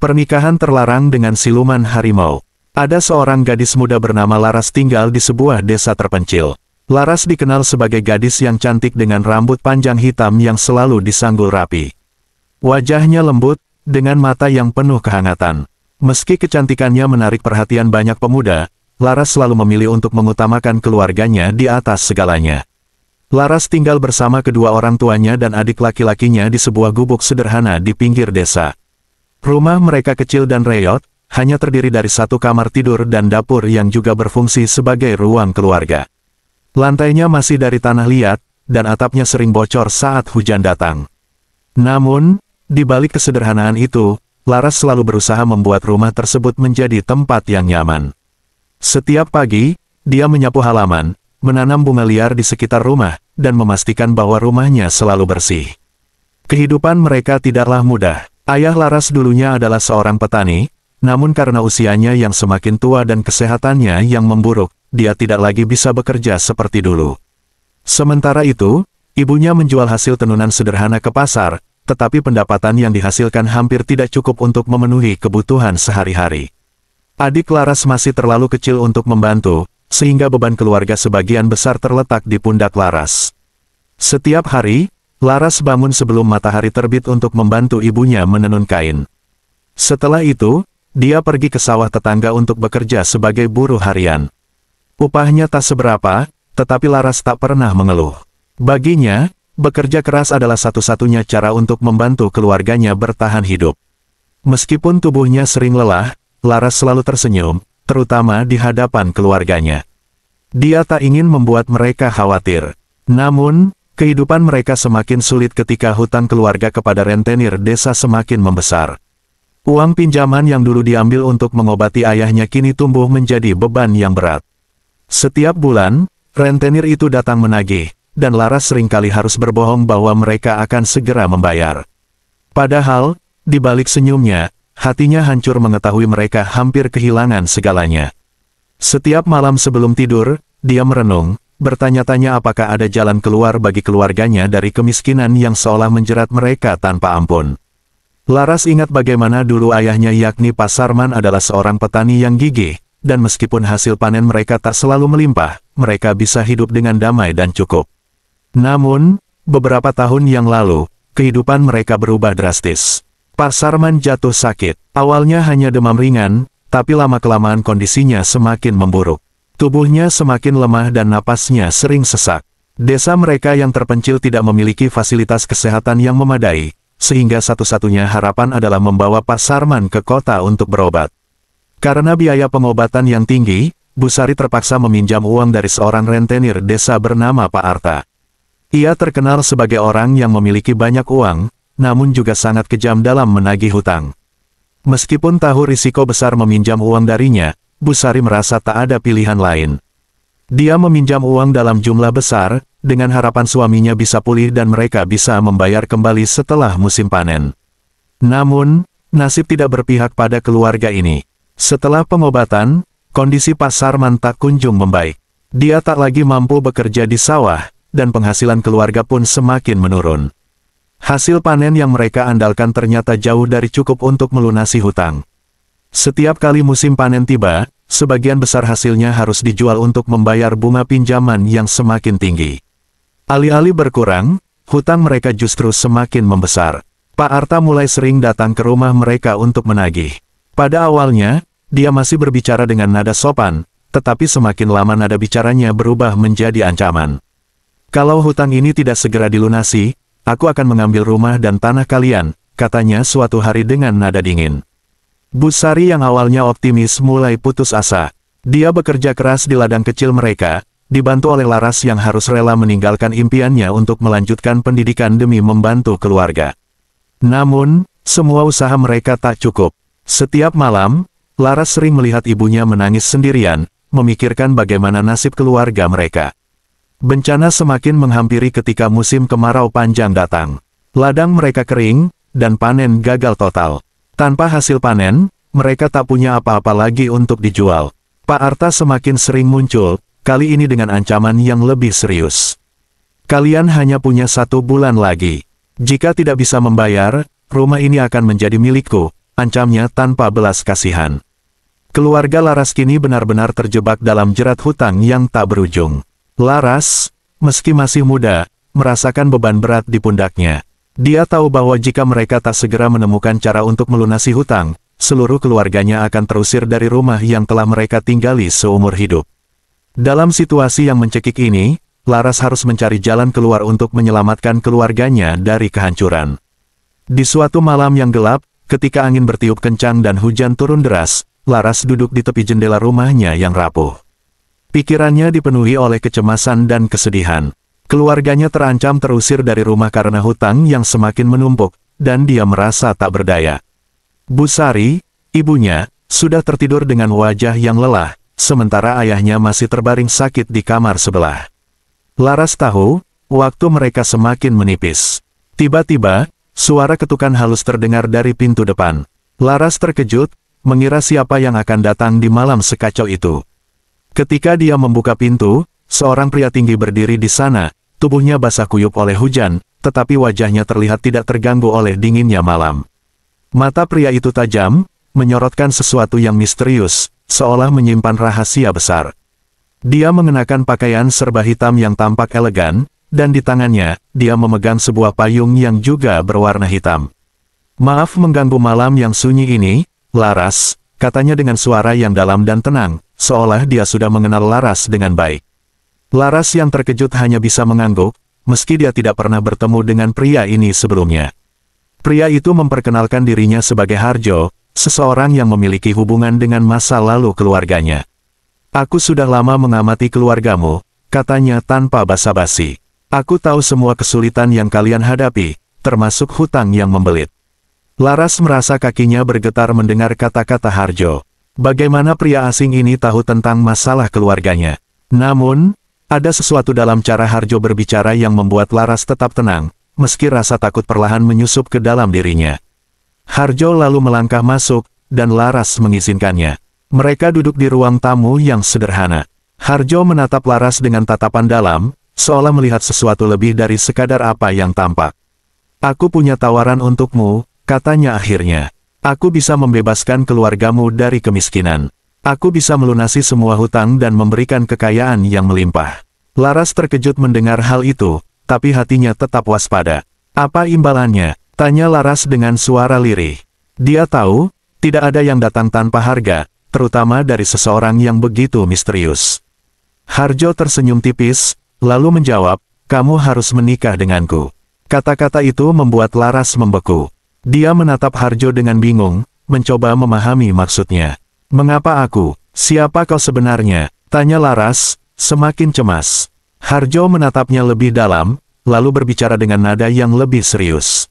Pernikahan terlarang dengan siluman harimau. Ada seorang gadis muda bernama Laras tinggal di sebuah desa terpencil. Laras dikenal sebagai gadis yang cantik dengan rambut panjang hitam yang selalu disanggul rapi. Wajahnya lembut, dengan mata yang penuh kehangatan. Meski kecantikannya menarik perhatian banyak pemuda, Laras selalu memilih untuk mengutamakan keluarganya di atas segalanya. Laras tinggal bersama kedua orang tuanya dan adik laki-lakinya di sebuah gubuk sederhana di pinggir desa. Rumah mereka kecil dan reot, hanya terdiri dari satu kamar tidur dan dapur yang juga berfungsi sebagai ruang keluarga. Lantainya masih dari tanah liat, dan atapnya sering bocor saat hujan datang. Namun, di balik kesederhanaan itu, Laras selalu berusaha membuat rumah tersebut menjadi tempat yang nyaman. Setiap pagi, dia menyapu halaman, menanam bunga liar di sekitar rumah, dan memastikan bahwa rumahnya selalu bersih. Kehidupan mereka tidaklah mudah. Ayah Laras dulunya adalah seorang petani, namun karena usianya yang semakin tua dan kesehatannya yang memburuk, dia tidak lagi bisa bekerja seperti dulu. Sementara itu, ibunya menjual hasil tenunan sederhana ke pasar, tetapi pendapatan yang dihasilkan hampir tidak cukup untuk memenuhi kebutuhan sehari-hari. Adik Laras masih terlalu kecil untuk membantu, sehingga beban keluarga sebagian besar terletak di pundak Laras. Setiap hari, Laras bangun sebelum matahari terbit untuk membantu ibunya menenun kain. Setelah itu, dia pergi ke sawah tetangga untuk bekerja sebagai buruh harian. Upahnya tak seberapa, tetapi Laras tak pernah mengeluh. Baginya, bekerja keras adalah satu-satunya cara untuk membantu keluarganya bertahan hidup. Meskipun tubuhnya sering lelah, Laras selalu tersenyum, terutama di hadapan keluarganya. Dia tak ingin membuat mereka khawatir. Namun, kehidupan mereka semakin sulit ketika hutang keluarga kepada rentenir desa semakin membesar. Uang pinjaman yang dulu diambil untuk mengobati ayahnya kini tumbuh menjadi beban yang berat. Setiap bulan, rentenir itu datang menagih, dan Laras seringkali harus berbohong bahwa mereka akan segera membayar. Padahal, di balik senyumnya, hatinya hancur mengetahui mereka hampir kehilangan segalanya. Setiap malam sebelum tidur, dia merenung, bertanya-tanya apakah ada jalan keluar bagi keluarganya dari kemiskinan yang seolah menjerat mereka tanpa ampun. Laras ingat bagaimana dulu ayahnya yakni Pak Sarman adalah seorang petani yang gigih, dan meskipun hasil panen mereka tak selalu melimpah, mereka bisa hidup dengan damai dan cukup. Namun, beberapa tahun yang lalu, kehidupan mereka berubah drastis. Pak Sarman jatuh sakit. Awalnya hanya demam ringan, tapi lama-kelamaan kondisinya semakin memburuk. Tubuhnya semakin lemah dan napasnya sering sesak. Desa mereka yang terpencil tidak memiliki fasilitas kesehatan yang memadai, sehingga satu-satunya harapan adalah membawa Pak Sarman ke kota untuk berobat. Karena biaya pengobatan yang tinggi, Bu Sari terpaksa meminjam uang dari seorang rentenir desa bernama Pak Arta. Ia terkenal sebagai orang yang memiliki banyak uang, namun juga sangat kejam dalam menagih hutang. Meskipun tahu risiko besar meminjam uang darinya, Bu Sari merasa tak ada pilihan lain. Dia meminjam uang dalam jumlah besar, dengan harapan suaminya bisa pulih dan mereka bisa membayar kembali setelah musim panen. Namun, nasib tidak berpihak pada keluarga ini. Setelah pengobatan, kondisi Pak Sarman tak kunjung membaik. Dia tak lagi mampu bekerja di sawah, dan penghasilan keluarga pun semakin menurun. Hasil panen yang mereka andalkan ternyata jauh dari cukup untuk melunasi hutang. Setiap kali musim panen tiba, sebagian besar hasilnya harus dijual untuk membayar bunga pinjaman yang semakin tinggi. Alih-alih berkurang, hutang mereka justru semakin membesar. Pak Arta mulai sering datang ke rumah mereka untuk menagih. Pada awalnya, dia masih berbicara dengan nada sopan, tetapi semakin lama nada bicaranya berubah menjadi ancaman. Kalau hutang ini tidak segera dilunasi, aku akan mengambil rumah dan tanah kalian, katanya suatu hari dengan nada dingin. Bu Sari yang awalnya optimis mulai putus asa. Dia bekerja keras di ladang kecil mereka, dibantu oleh Laras yang harus rela meninggalkan impiannya untuk melanjutkan pendidikan demi membantu keluarga. Namun, semua usaha mereka tak cukup. Setiap malam, Laras sering melihat ibunya menangis sendirian, memikirkan bagaimana nasib keluarga mereka. Bencana semakin menghampiri ketika musim kemarau panjang datang. Ladang mereka kering, dan panen gagal total. Tanpa hasil panen, mereka tak punya apa-apa lagi untuk dijual. Pak Arta semakin sering muncul, kali ini dengan ancaman yang lebih serius. Kalian hanya punya 1 bulan lagi. Jika tidak bisa membayar, rumah ini akan menjadi milikku, ancamnya tanpa belas kasihan. Keluarga Laras kini benar-benar terjebak dalam jerat hutang yang tak berujung. Laras, meski masih muda, merasakan beban berat di pundaknya. Dia tahu bahwa jika mereka tak segera menemukan cara untuk melunasi hutang, seluruh keluarganya akan terusir dari rumah yang telah mereka tinggali seumur hidup. Dalam situasi yang mencekik ini, Laras harus mencari jalan keluar untuk menyelamatkan keluarganya dari kehancuran. Di suatu malam yang gelap, ketika angin bertiup kencang dan hujan turun deras, Laras duduk di tepi jendela rumahnya yang rapuh. Pikirannya dipenuhi oleh kecemasan dan kesedihan. Keluarganya terancam terusir dari rumah karena hutang yang semakin menumpuk, dan dia merasa tak berdaya. Bu Sari, ibunya, sudah tertidur dengan wajah yang lelah, sementara ayahnya masih terbaring sakit di kamar sebelah. Laras tahu, waktu mereka semakin menipis. Tiba-tiba, suara ketukan halus terdengar dari pintu depan. Laras terkejut, mengira siapa yang akan datang di malam sekacau itu. Ketika dia membuka pintu, seorang pria tinggi berdiri di sana, tubuhnya basah kuyup oleh hujan, tetapi wajahnya terlihat tidak terganggu oleh dinginnya malam. Mata pria itu tajam, menyorotkan sesuatu yang misterius, seolah menyimpan rahasia besar. Dia mengenakan pakaian serba hitam yang tampak elegan, dan di tangannya, dia memegang sebuah payung yang juga berwarna hitam. "Maaf mengganggu malam yang sunyi ini, Laras," katanya dengan suara yang dalam dan tenang, seolah dia sudah mengenal Laras dengan baik. Laras yang terkejut hanya bisa mengangguk, meski dia tidak pernah bertemu dengan pria ini sebelumnya. Pria itu memperkenalkan dirinya sebagai Harjo, seseorang yang memiliki hubungan dengan masa lalu keluarganya. "Aku sudah lama mengamati keluargamu," katanya tanpa basa-basi. "Aku tahu semua kesulitan yang kalian hadapi, termasuk hutang yang membelit." Laras merasa kakinya bergetar mendengar kata-kata Harjo. Bagaimana pria asing ini tahu tentang masalah keluarganya? Namun, ada sesuatu dalam cara Harjo berbicara yang membuat Laras tetap tenang, meski rasa takut perlahan menyusup ke dalam dirinya. Harjo lalu melangkah masuk, dan Laras mengizinkannya. Mereka duduk di ruang tamu yang sederhana. Harjo menatap Laras dengan tatapan dalam, seolah melihat sesuatu lebih dari sekadar apa yang tampak. "Aku punya tawaran untukmu," katanya akhirnya. "Aku bisa membebaskan keluargamu dari kemiskinan. Aku bisa melunasi semua hutang dan memberikan kekayaan yang melimpah." Laras terkejut mendengar hal itu, tapi hatinya tetap waspada. "Apa imbalannya?" tanya Laras dengan suara lirih. Dia tahu, tidak ada yang datang tanpa harga, terutama dari seseorang yang begitu misterius. Harjo tersenyum tipis, lalu menjawab, "Kamu harus menikah denganku." Kata-kata itu membuat Laras membeku. Dia menatap Harjo dengan bingung, mencoba memahami maksudnya. "Mengapa aku? Siapa kau sebenarnya?" tanya Laras, semakin cemas. Harjo menatapnya lebih dalam, lalu berbicara dengan nada yang lebih serius.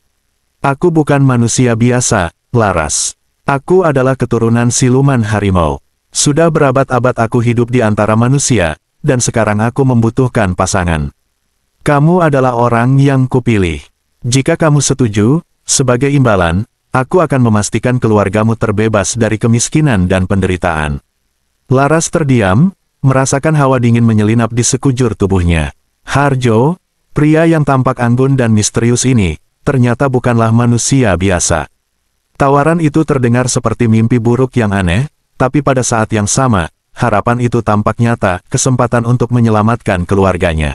"Aku bukan manusia biasa, Laras. Aku adalah keturunan siluman harimau. Sudah berabad-abad aku hidup di antara manusia, dan sekarang aku membutuhkan pasangan. Kamu adalah orang yang kupilih. Jika kamu setuju, sebagai imbalan, aku akan memastikan keluargamu terbebas dari kemiskinan dan penderitaan." Laras terdiam, merasakan hawa dingin menyelinap di sekujur tubuhnya. Harjo, pria yang tampak anggun dan misterius ini, ternyata bukanlah manusia biasa. Tawaran itu terdengar seperti mimpi buruk yang aneh, tapi pada saat yang sama, harapan itu tampak nyata, kesempatan untuk menyelamatkan keluarganya.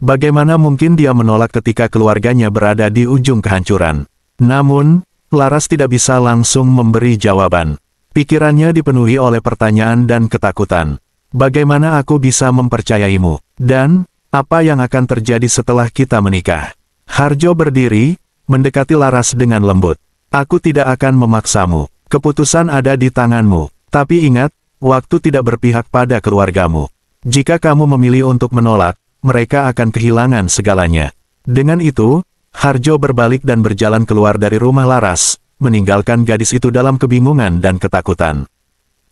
Bagaimana mungkin dia menolak ketika keluarganya berada di ujung kehancuran? Namun, Laras tidak bisa langsung memberi jawaban. Pikirannya dipenuhi oleh pertanyaan dan ketakutan. Bagaimana aku bisa mempercayaimu? Dan, apa yang akan terjadi setelah kita menikah? Harjo berdiri, mendekati Laras dengan lembut. "Aku tidak akan memaksamu. Keputusan ada di tanganmu. Tapi ingat, waktu tidak berpihak pada keluargamu. Jika kamu memilih untuk menolak, mereka akan kehilangan segalanya." Dengan itu, Harjo berbalik dan berjalan keluar dari rumah Laras, meninggalkan gadis itu dalam kebingungan dan ketakutan.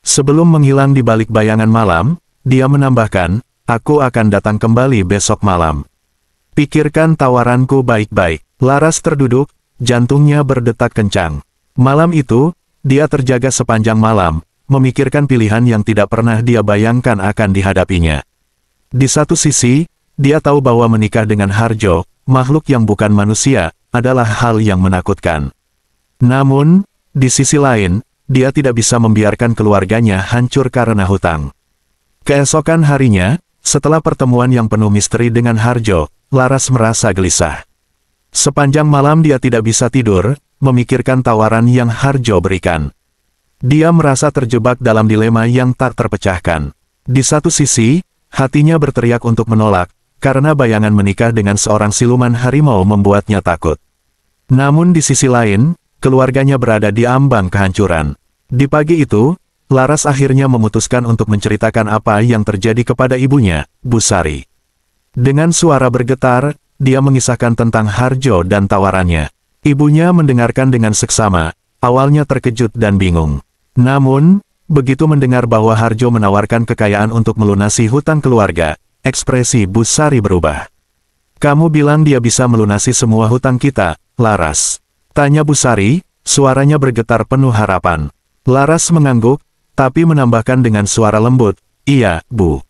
Sebelum menghilang di balik bayangan malam, dia menambahkan, "Aku akan datang kembali besok malam. Pikirkan tawaranku baik-baik." Laras terduduk, jantungnya berdetak kencang. Malam itu, dia terjaga sepanjang malam, memikirkan pilihan yang tidak pernah dia bayangkan akan dihadapinya. Di satu sisi, dia tahu bahwa menikah dengan Harjo, makhluk yang bukan manusia, adalah hal yang menakutkan. Namun, di sisi lain, dia tidak bisa membiarkan keluarganya hancur karena hutang. Keesokan harinya, setelah pertemuan yang penuh misteri dengan Harjo, Laras merasa gelisah. Sepanjang malam dia tidak bisa tidur, memikirkan tawaran yang Harjo berikan. Dia merasa terjebak dalam dilema yang tak terpecahkan. Di satu sisi, hatinya berteriak untuk menolak, karena bayangan menikah dengan seorang siluman harimau membuatnya takut. Namun di sisi lain, keluarganya berada di ambang kehancuran. Di pagi itu, Laras akhirnya memutuskan untuk menceritakan apa yang terjadi kepada ibunya, Busari. Dengan suara bergetar, dia mengisahkan tentang Harjo dan tawarannya. Ibunya mendengarkan dengan seksama, awalnya terkejut dan bingung. Namun, begitu mendengar bahwa Harjo menawarkan kekayaan untuk melunasi hutang keluarga, ekspresi Busari berubah. "Kamu bilang dia bisa melunasi semua hutang kita, Laras?" tanya Busari, suaranya bergetar penuh harapan. Laras mengangguk, tapi menambahkan dengan suara lembut, "Iya, Bu.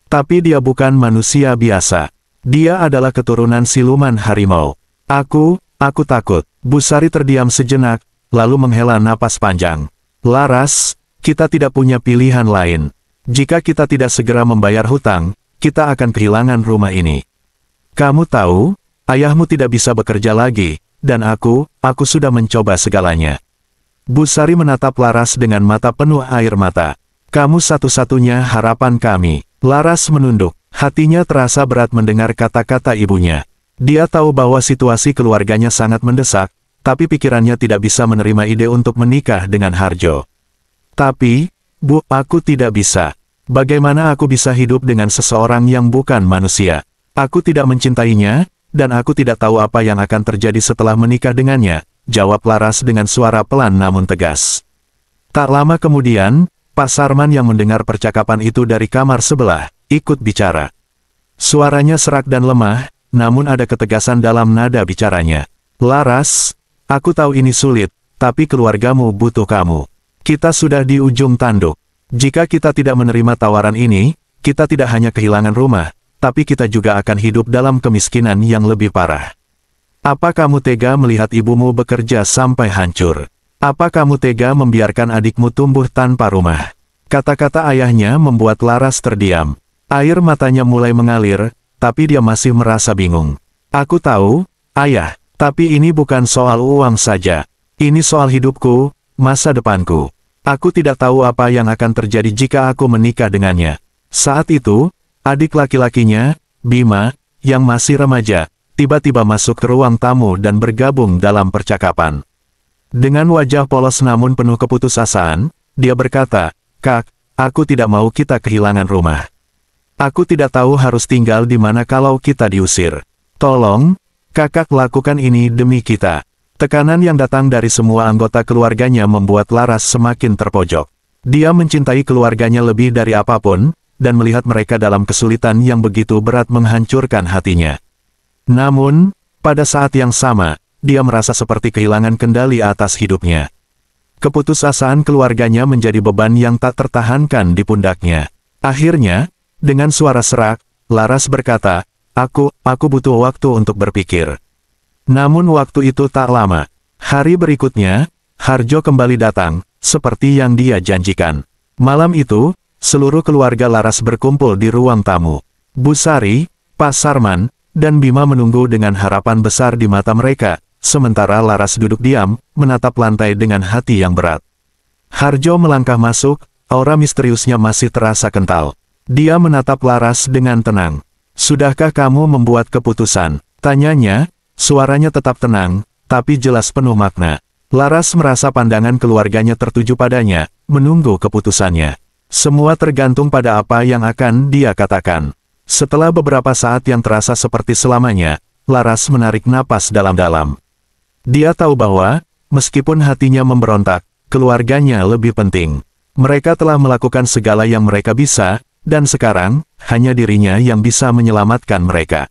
Tapi dia bukan manusia biasa. Dia adalah keturunan siluman harimau. Aku takut." Busari terdiam sejenak, lalu menghela napas panjang. "Laras, kita tidak punya pilihan lain. Jika kita tidak segera membayar hutang, kita akan kehilangan rumah ini. Kamu tahu, ayahmu tidak bisa bekerja lagi, dan aku sudah mencoba segalanya." Busari menatap Laras dengan mata penuh air mata. "Kamu satu-satunya harapan kami." Laras menunduk, hatinya terasa berat mendengar kata-kata ibunya. Dia tahu bahwa situasi keluarganya sangat mendesak, tapi pikirannya tidak bisa menerima ide untuk menikah dengan Harjo. "Tapi, Bu, aku tidak bisa. Bagaimana aku bisa hidup dengan seseorang yang bukan manusia? Aku tidak mencintainya, dan aku tidak tahu apa yang akan terjadi setelah menikah dengannya," jawab Laras dengan suara pelan namun tegas. Tak lama kemudian, Pak Sarman yang mendengar percakapan itu dari kamar sebelah, ikut bicara. Suaranya serak dan lemah, namun ada ketegasan dalam nada bicaranya. "Laras, aku tahu ini sulit, tapi keluargamu butuh kamu. Kita sudah di ujung tanduk. Jika kita tidak menerima tawaran ini, kita tidak hanya kehilangan rumah, tapi kita juga akan hidup dalam kemiskinan yang lebih parah. Apa kamu tega melihat ibumu bekerja sampai hancur? Apa kamu tega membiarkan adikmu tumbuh tanpa rumah?" Kata-kata ayahnya membuat Laras terdiam. Air matanya mulai mengalir, tapi dia masih merasa bingung. "Aku tahu, Ayah, tapi ini bukan soal uang saja. Ini soal hidupku, masa depanku. Aku tidak tahu apa yang akan terjadi jika aku menikah dengannya." Saat itu, adik laki-lakinya, Bima, yang masih remaja, tiba-tiba masuk ke ruang tamu dan bergabung dalam percakapan. Dengan wajah polos namun penuh keputusasaan, dia berkata, "Kak, aku tidak mau kita kehilangan rumah. Aku tidak tahu harus tinggal di mana kalau kita diusir. Tolong, Kakak lakukan ini demi kita." Tekanan yang datang dari semua anggota keluarganya membuat Laras semakin terpojok. Dia mencintai keluarganya lebih dari apapun, dan melihat mereka dalam kesulitan yang begitu berat menghancurkan hatinya. Namun, pada saat yang sama, dia merasa seperti kehilangan kendali atas hidupnya. Keputusasaan keluarganya menjadi beban yang tak tertahankan di pundaknya. Akhirnya, dengan suara serak, Laras berkata, Aku butuh waktu untuk berpikir." Namun waktu itu tak lama. Hari berikutnya, Harjo kembali datang, seperti yang dia janjikan. Malam itu, seluruh keluarga Laras berkumpul di ruang tamu. Busari, Pak Sarman, dan Bima menunggu dengan harapan besar di mata mereka, sementara Laras duduk diam, menatap lantai dengan hati yang berat. Harjo melangkah masuk, aura misteriusnya masih terasa kental. Dia menatap Laras dengan tenang. "Sudahkah kamu membuat keputusan?" tanyanya, suaranya tetap tenang, tapi jelas penuh makna. Laras merasa pandangan keluarganya tertuju padanya, menunggu keputusannya. Semua tergantung pada apa yang akan dia katakan. Setelah beberapa saat yang terasa seperti selamanya, Laras menarik napas dalam-dalam. Dia tahu bahwa, meskipun hatinya memberontak, keluarganya lebih penting. Mereka telah melakukan segala yang mereka bisa, dan sekarang, hanya dirinya yang bisa menyelamatkan mereka.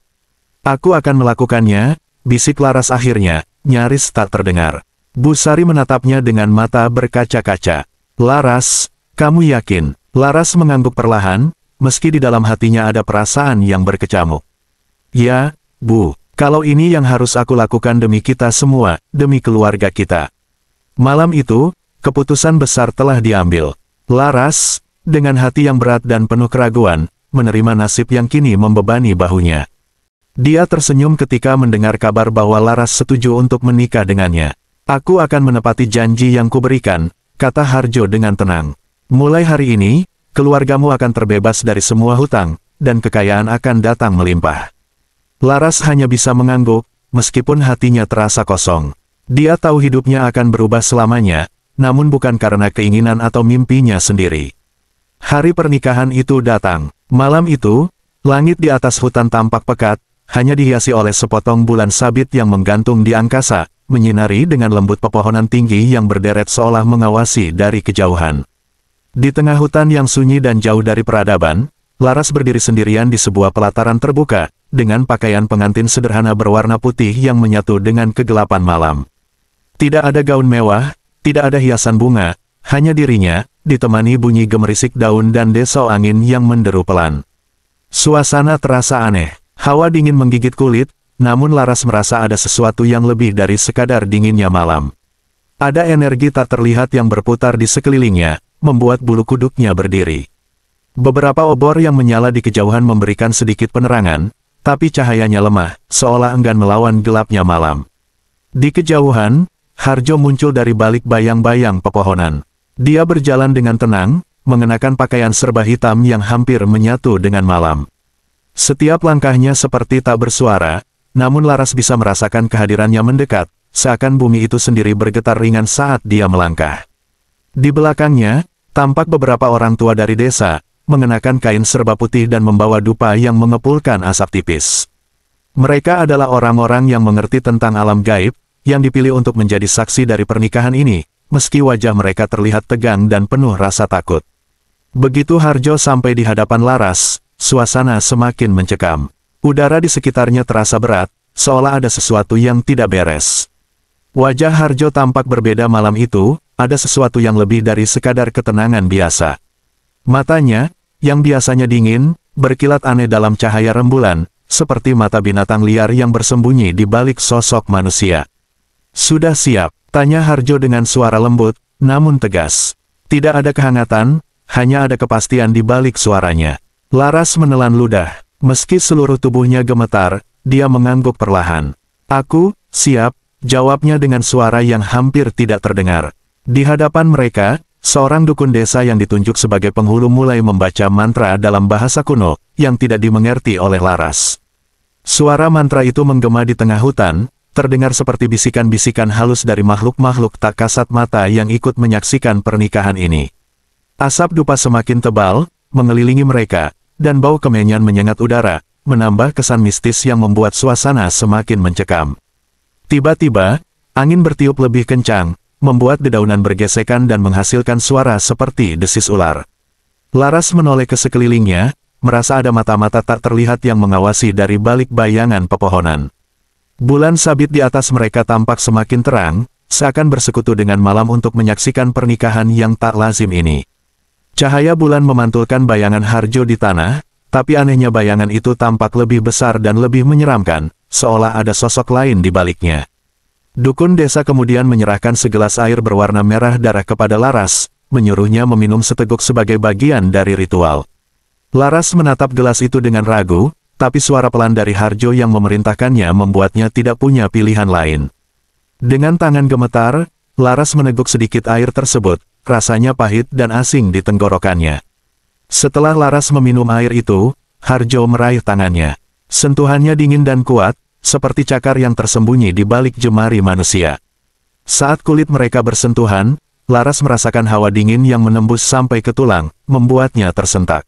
"Aku akan melakukannya," bisik Laras akhirnya, nyaris tak terdengar. Busari menatapnya dengan mata berkaca-kaca. "Laras, kamu yakin?" Laras mengangguk perlahan, meski di dalam hatinya ada perasaan yang berkecamuk. "Ya, Bu, kalau ini yang harus aku lakukan demi kita semua, demi keluarga kita." Malam itu, keputusan besar telah diambil. Laras, dengan hati yang berat dan penuh keraguan, menerima nasib yang kini membebani bahunya. Dia tersenyum ketika mendengar kabar bahwa Laras setuju untuk menikah dengannya. Aku akan menepati janji yang kuberikan, kata Harjo dengan tenang. Mulai hari ini, keluargamu akan terbebas dari semua hutang, dan kekayaan akan datang melimpah. Laras hanya bisa mengangguk, meskipun hatinya terasa kosong. Dia tahu hidupnya akan berubah selamanya, namun bukan karena keinginan atau mimpinya sendiri. Hari pernikahan itu datang. Malam itu, langit di atas hutan tampak pekat, hanya dihiasi oleh sepotong bulan sabit yang menggantung di angkasa, menyinari dengan lembut pepohonan tinggi yang berderet seolah mengawasi dari kejauhan. Di tengah hutan yang sunyi dan jauh dari peradaban, Laras berdiri sendirian di sebuah pelataran terbuka, dengan pakaian pengantin sederhana berwarna putih yang menyatu dengan kegelapan malam. Tidak ada gaun mewah, tidak ada hiasan bunga, hanya dirinya, ditemani bunyi gemerisik daun dan desau angin yang menderu pelan. Suasana terasa aneh, hawa dingin menggigit kulit, namun Laras merasa ada sesuatu yang lebih dari sekadar dinginnya malam. Ada energi tak terlihat yang berputar di sekelilingnya, membuat bulu kuduknya berdiri. Beberapa obor yang menyala di kejauhan memberikan sedikit penerangan, tapi cahayanya lemah, seolah enggan melawan gelapnya malam. Di kejauhan, Harjo muncul dari balik bayang-bayang pepohonan. Dia berjalan dengan tenang, mengenakan pakaian serba hitam yang hampir menyatu dengan malam. Setiap langkahnya seperti tak bersuara, namun Laras bisa merasakan kehadirannya mendekat, seakan bumi itu sendiri bergetar ringan saat dia melangkah. Di belakangnya, tampak beberapa orang tua dari desa, mengenakan kain serba putih dan membawa dupa yang mengepulkan asap tipis. Mereka adalah orang-orang yang mengerti tentang alam gaib, yang dipilih untuk menjadi saksi dari pernikahan ini, meski wajah mereka terlihat tegang dan penuh rasa takut. Begitu Harjo sampai di hadapan Laras, suasana semakin mencekam. Udara di sekitarnya terasa berat, seolah ada sesuatu yang tidak beres. Wajah Harjo tampak berbeda malam itu, ada sesuatu yang lebih dari sekadar ketenangan biasa. Matanya, yang biasanya dingin, berkilat aneh dalam cahaya rembulan, seperti mata binatang liar yang bersembunyi di balik sosok manusia. Sudah siap? Tanya Harjo dengan suara lembut, namun tegas. Tidak ada kehangatan, hanya ada kepastian di balik suaranya. Laras menelan ludah. Meski seluruh tubuhnya gemetar, dia mengangguk perlahan. Aku, siap, jawabnya dengan suara yang hampir tidak terdengar. Di hadapan mereka, seorang dukun desa yang ditunjuk sebagai penghulu mulai membaca mantra dalam bahasa kuno, yang tidak dimengerti oleh Laras. Suara mantra itu menggema di tengah hutan, terdengar seperti bisikan-bisikan halus dari makhluk-makhluk tak kasat mata yang ikut menyaksikan pernikahan ini. Asap dupa semakin tebal, mengelilingi mereka, dan bau kemenyan menyengat udara, menambah kesan mistis yang membuat suasana semakin mencekam. Tiba-tiba, angin bertiup lebih kencang, membuat dedaunan bergesekan dan menghasilkan suara seperti desis ular. Laras menoleh ke sekelilingnya, merasa ada mata-mata tak terlihat yang mengawasi dari balik bayangan pepohonan. Bulan sabit di atas mereka tampak semakin terang, seakan bersekutu dengan malam untuk menyaksikan pernikahan yang tak lazim ini. Cahaya bulan memantulkan bayangan Harjo di tanah, tapi anehnya bayangan itu tampak lebih besar dan lebih menyeramkan, seolah ada sosok lain di baliknya. Dukun desa kemudian menyerahkan segelas air berwarna merah darah kepada Laras, menyuruhnya meminum seteguk sebagai bagian dari ritual. Laras menatap gelas itu dengan ragu, tapi suara pelan dari Harjo yang memerintahkannya membuatnya tidak punya pilihan lain. Dengan tangan gemetar, Laras meneguk sedikit air tersebut, rasanya pahit dan asing di tenggorokannya. Setelah Laras meminum air itu, Harjo meraih tangannya. Sentuhannya dingin dan kuat, seperti cakar yang tersembunyi di balik jemari manusia. Saat kulit mereka bersentuhan, Laras merasakan hawa dingin yang menembus sampai ke tulang, membuatnya tersentak.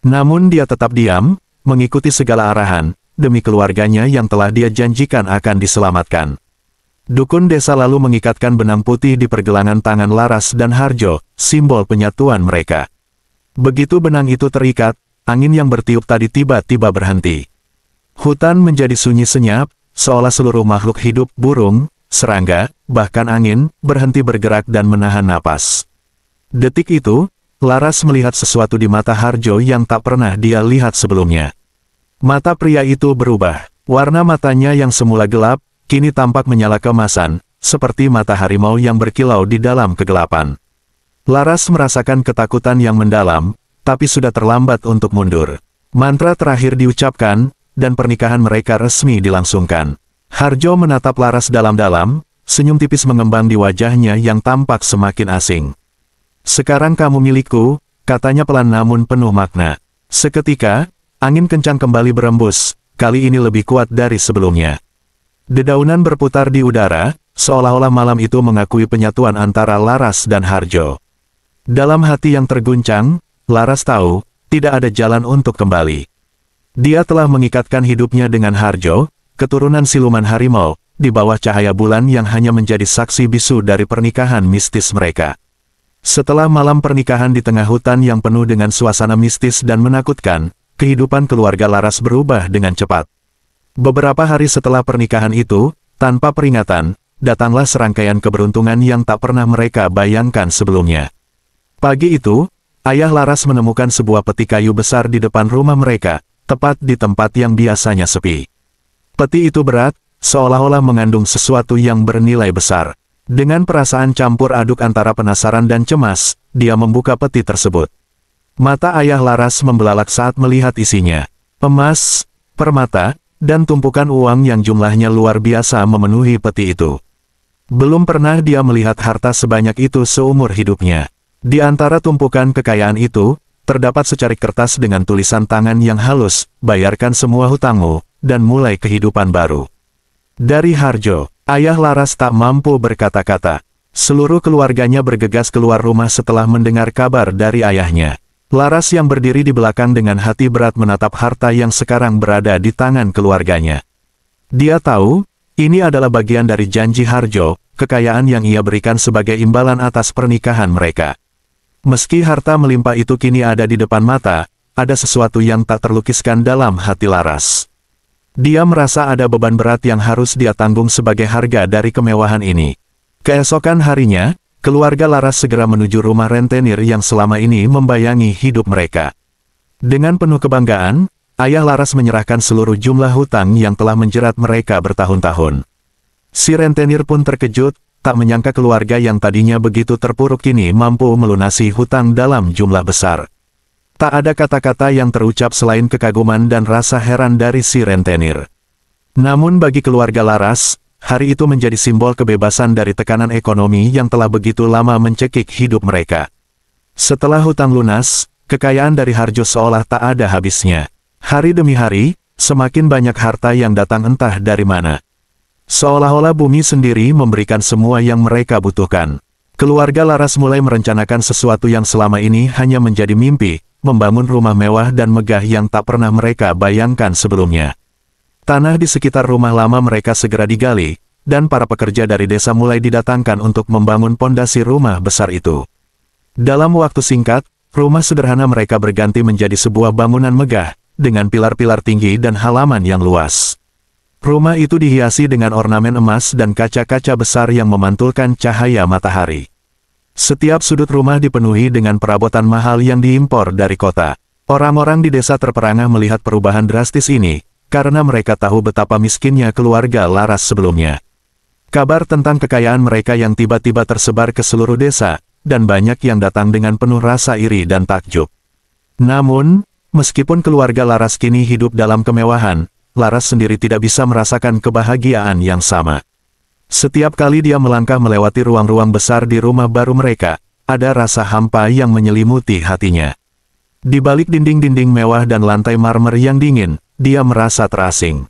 Namun dia tetap diam, mengikuti segala arahan, demi keluarganya yang telah dia janjikan akan diselamatkan. Dukun desa lalu mengikatkan benang putih di pergelangan tangan Laras dan Harjo, simbol penyatuan mereka. Begitu benang itu terikat, angin yang bertiup tadi tiba-tiba berhenti. Hutan menjadi sunyi senyap, seolah seluruh makhluk hidup, burung, serangga, bahkan angin, berhenti bergerak dan menahan napas. Detik itu, Laras melihat sesuatu di mata Harjo yang tak pernah dia lihat sebelumnya. Mata pria itu berubah. Warna matanya yang semula gelap, kini tampak menyala keemasan, seperti mata harimau yang berkilau di dalam kegelapan. Laras merasakan ketakutan yang mendalam, tapi sudah terlambat untuk mundur. Mantra terakhir diucapkan, dan pernikahan mereka resmi dilangsungkan. Harjo menatap Laras dalam-dalam, senyum tipis mengembang di wajahnya yang tampak semakin asing. "Sekarang kamu milikku," katanya pelan namun penuh makna. Seketika, angin kencang kembali berembus, kali ini lebih kuat dari sebelumnya. Dedaunan berputar di udara, seolah-olah malam itu mengakui penyatuan antara Laras dan Harjo. Dalam hati yang terguncang, Laras tahu, tidak ada jalan untuk kembali. Dia telah mengikatkan hidupnya dengan Harjo, keturunan siluman harimau, di bawah cahaya bulan yang hanya menjadi saksi bisu dari pernikahan mistis mereka. Setelah malam pernikahan di tengah hutan yang penuh dengan suasana mistis dan menakutkan, kehidupan keluarga Laras berubah dengan cepat. Beberapa hari setelah pernikahan itu, tanpa peringatan, datanglah serangkaian keberuntungan yang tak pernah mereka bayangkan sebelumnya. Pagi itu, ayah Laras menemukan sebuah peti kayu besar di depan rumah mereka, tepat di tempat yang biasanya sepi. Peti itu berat, seolah-olah mengandung sesuatu yang bernilai besar. Dengan perasaan campur aduk antara penasaran dan cemas, dia membuka peti tersebut. Mata ayah Laras membelalak saat melihat isinya. Emas, permata, dan tumpukan uang yang jumlahnya luar biasa memenuhi peti itu. Belum pernah dia melihat harta sebanyak itu seumur hidupnya. Di antara tumpukan kekayaan itu, terdapat secarik kertas dengan tulisan tangan yang halus, "Bayarkan semua hutangmu, dan mulai kehidupan baru." Dari Harjo. Ayah Laras tak mampu berkata-kata. Seluruh keluarganya bergegas keluar rumah setelah mendengar kabar dari ayahnya. Laras yang berdiri di belakang dengan hati berat menatap harta yang sekarang berada di tangan keluarganya. Dia tahu, ini adalah bagian dari janji Harjo, kekayaan yang ia berikan sebagai imbalan atas pernikahan mereka. Meski harta melimpah itu kini ada di depan mata, ada sesuatu yang tak terlukiskan dalam hati Laras. Dia merasa ada beban berat yang harus dia tanggung sebagai harga dari kemewahan ini. Keesokan harinya, keluarga Laras segera menuju rumah rentenir yang selama ini membayangi hidup mereka. Dengan penuh kebanggaan, ayah Laras menyerahkan seluruh jumlah hutang yang telah menjerat mereka bertahun-tahun. Si rentenir pun terkejut, tak menyangka keluarga yang tadinya begitu terpuruk kini mampu melunasi hutang dalam jumlah besar. Tak ada kata-kata yang terucap selain kekaguman dan rasa heran dari si rentenir. Namun bagi keluarga Laras, hari itu menjadi simbol kebebasan dari tekanan ekonomi yang telah begitu lama mencekik hidup mereka. Setelah hutang lunas, kekayaan dari Harjo seolah tak ada habisnya. Hari demi hari, semakin banyak harta yang datang entah dari mana. Seolah-olah bumi sendiri memberikan semua yang mereka butuhkan. Keluarga Laras mulai merencanakan sesuatu yang selama ini hanya menjadi mimpi, membangun rumah mewah dan megah yang tak pernah mereka bayangkan sebelumnya. Tanah di sekitar rumah lama mereka segera digali, dan para pekerja dari desa mulai didatangkan untuk membangun pondasi rumah besar itu. Dalam waktu singkat, rumah sederhana mereka berganti menjadi sebuah bangunan megah, dengan pilar-pilar tinggi dan halaman yang luas. Rumah itu dihiasi dengan ornamen emas dan kaca-kaca besar yang memantulkan cahaya matahari. Setiap sudut rumah dipenuhi dengan perabotan mahal yang diimpor dari kota. Orang-orang di desa terperangah melihat perubahan drastis ini, karena mereka tahu betapa miskinnya keluarga Laras sebelumnya. Kabar tentang kekayaan mereka yang tiba-tiba tersebar ke seluruh desa, dan banyak yang datang dengan penuh rasa iri dan takjub. Namun, meskipun keluarga Laras kini hidup dalam kemewahan, Laras sendiri tidak bisa merasakan kebahagiaan yang sama. Setiap kali dia melangkah melewati ruang-ruang besar di rumah baru mereka, ada rasa hampa yang menyelimuti hatinya. Di balik dinding-dinding mewah dan lantai marmer yang dingin, dia merasa terasing.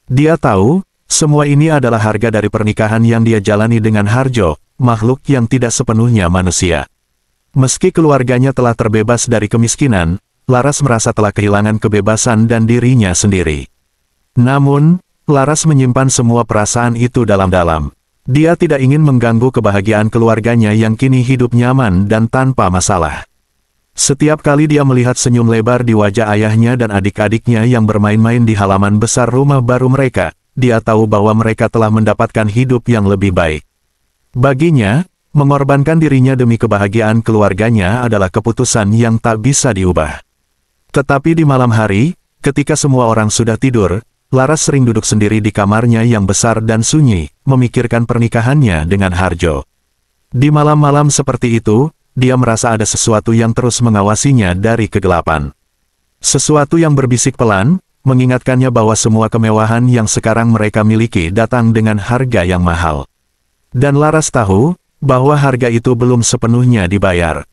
Dia tahu, semua ini adalah harga dari pernikahan yang dia jalani dengan Harjo, makhluk yang tidak sepenuhnya manusia. Meski keluarganya telah terbebas dari kemiskinan, Laras merasa telah kehilangan kebebasan dan dirinya sendiri. Namun, Laras menyimpan semua perasaan itu dalam-dalam. Dia tidak ingin mengganggu kebahagiaan keluarganya yang kini hidup nyaman dan tanpa masalah. Setiap kali dia melihat senyum lebar di wajah ayahnya dan adik-adiknya yang bermain-main di halaman besar rumah baru mereka, dia tahu bahwa mereka telah mendapatkan hidup yang lebih baik. Baginya, mengorbankan dirinya demi kebahagiaan keluarganya adalah keputusan yang tak bisa diubah. Tetapi di malam hari, ketika semua orang sudah tidur, Laras sering duduk sendiri di kamarnya yang besar dan sunyi, memikirkan pernikahannya dengan Harjo. Di malam-malam seperti itu, dia merasa ada sesuatu yang terus mengawasinya dari kegelapan. Sesuatu yang berbisik pelan, mengingatkannya bahwa semua kemewahan yang sekarang mereka miliki datang dengan harga yang mahal. Dan Laras tahu, bahwa harga itu belum sepenuhnya dibayar.